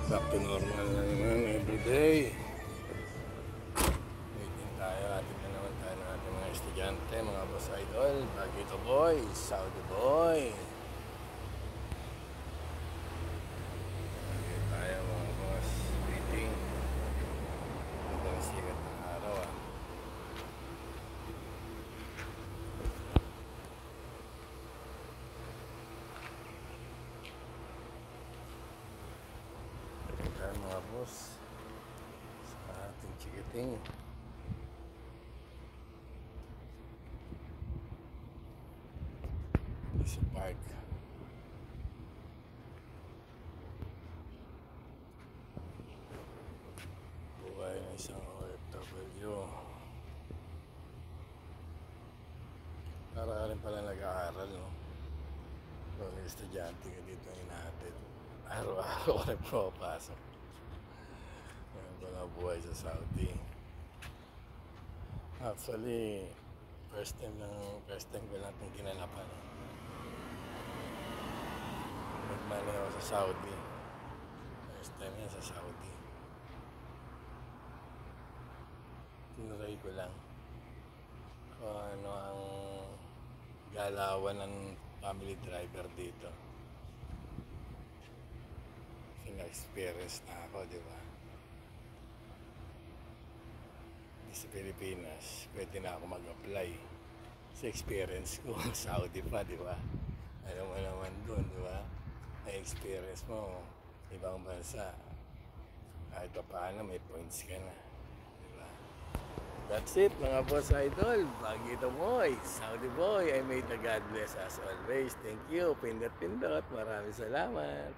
Back to normal na naman everyday. Waiting tayo. Atin na naman tayo ng ating mga estudyante, mga boss idol. Bagito boy, Saudi boy. Bagito tayo mga boss. Waiting. Ito ang sikat ng araw ah. Waiting tayo mga boss. Sa ating chikiting. Sa park. Buhay ng isang OFW. Para ka rin pala nag-aaral, no? Kung may estudyante ka dito ang inahatid. Araw-araw ka rin pumapasok. Ngayon ko na buhay sa Saudi. Actually, first time ko lang itong ginanapan. Nagmali ako sa Saudi. First time yan sa Saudi. Tinuray ko lang kung ano ang galawan ng family driver dito. Pina-experience na ako, di ba? Sa Pilipinas, pwede na ako mag-apply sa experience ko. Saudi pa, di ba? Alam mo naman doon, di ba? Na-experience mo, ibang bansa. Kahit pa paano, may points ka na. Di ba? That's it, mga boss idol. Bagito boy, Saudi boy. I made the God bless as always. Thank you. Pindot-pindot. Maraming salamat.